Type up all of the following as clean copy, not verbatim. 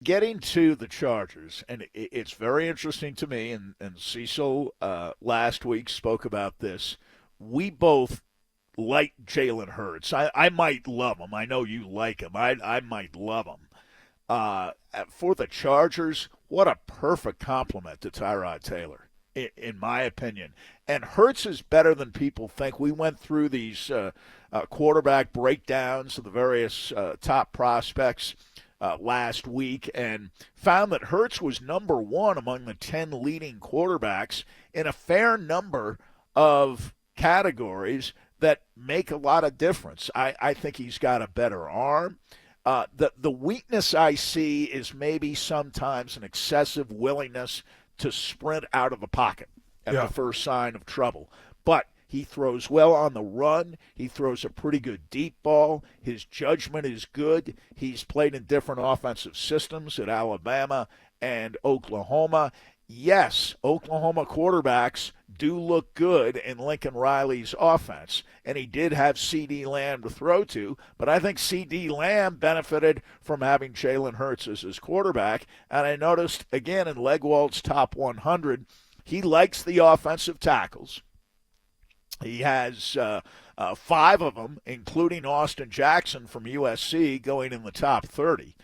Getting to the Chargers, and it's very interesting to me, and Cecil last week spoke about this. We both like Jalen Hurts. I might love him. I know you like him. I might love him. For the Chargers, what a perfect compliment to Tyrod Taylor, in my opinion. And Hurts is better than people think. We went through these quarterback breakdowns of the various top prospects last week and found that Hurts was number one among the 10 leading quarterbacks in a fair number of categories that make a lot of difference. I think he's got a better arm. The weakness I see is maybe sometimes an excessive willingness to sprint out of the pocket at the Yeah. first sign of trouble. But he throws well on the run. He throws a pretty good deep ball. His judgment is good. He's played in different offensive systems at Alabama and Oklahoma. Yes, Oklahoma quarterbacks do look good in Lincoln Riley's offense, and he did have C.D. Lamb to throw to, but I think C.D. Lamb benefited from having Jalen Hurts as his quarterback, and I noticed, again, in Legwald's top 100, he likes the offensive tackles. He has five of them, including Austin Jackson from USC, going in the top 30.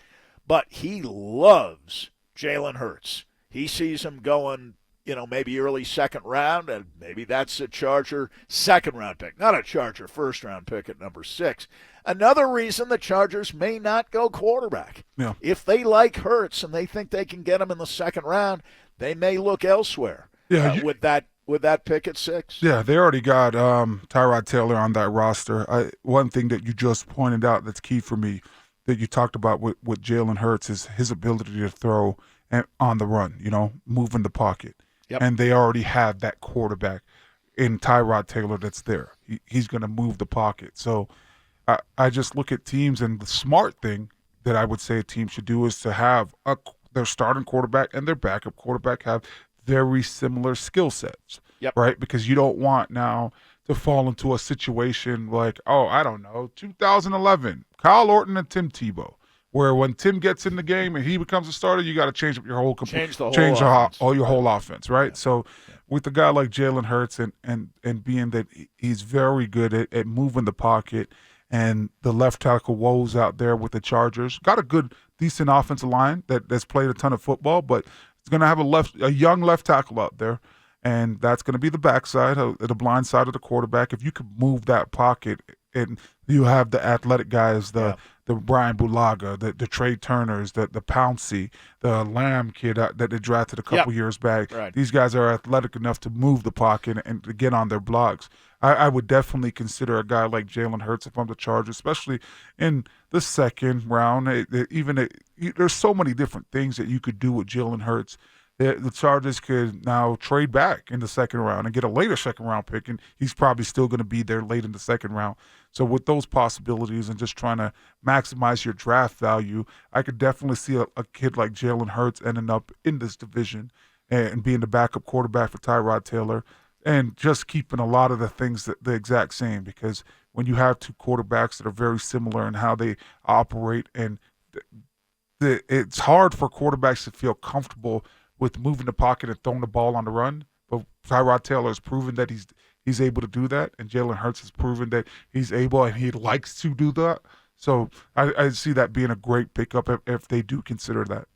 But he loves Jalen Hurts. He sees him going, maybe early second round, and maybe that's a Charger second round pick, not a Charger first round pick at number 6. Another reason the Chargers may not go quarterback. Yeah. If they like Hurts and they think they can get him in the second round, they may look elsewhere Yeah. with that pick at 6. Yeah, they already got Tyrod Taylor on that roster. One thing that you just pointed out that's key for me that you talked about with Jalen Hurts is his ability to throw on the run, moving the pocket. Yep. And they already have that quarterback in Tyrod Taylor that's there. He's going to move the pocket. So I just look at teams, and the smart thing that I would say a team should do is to have their starting quarterback and their backup quarterback have very similar skill sets, Yep. right? Because you don't want now to fall into a situation like, I don't know, 2011, Kyle Orton and Tim Tebow, where when Tim gets in the game and he becomes a starter, you got to change up your whole your whole offense, right? Yeah. So with a guy like Jalen Hurts and being that he's very good at moving the pocket, and the left tackle woes out there with the Chargers, got a good, decent offensive line that's played a ton of football, but it's going to have a young left tackle out there, and that's going to be the backside, the blind side of the quarterback. If you could move that pocket, and you have the athletic guys, the Brian Bulaga, the Trey Turners, the Pouncey, the Lamb kid that they drafted a couple years back. Right. These guys are athletic enough to move the pocket and to get on their blocks. I would definitely consider a guy like Jalen Hurts if I'm the Chargers, especially in the second round. There's so many different things that you could do with Jalen Hurts. The Chargers could now trade back in the second round and get a later second round pick, and he's probably still going to be there late in the second round. So with those possibilities and just trying to maximize your draft value, I could definitely see a kid like Jalen Hurts ending up in this division and being the backup quarterback for Tyrod Taylor, and just keeping a lot of the things the exact same, because when you have two quarterbacks that are very similar in how they operate, and it's hard for quarterbacks to feel comfortable with moving the pocket and throwing the ball on the run. But Tyrod Taylor has proven that he's able to do that, and Jalen Hurts has proven that he's able and he likes to do that. So I see that being a great pickup if they do consider that.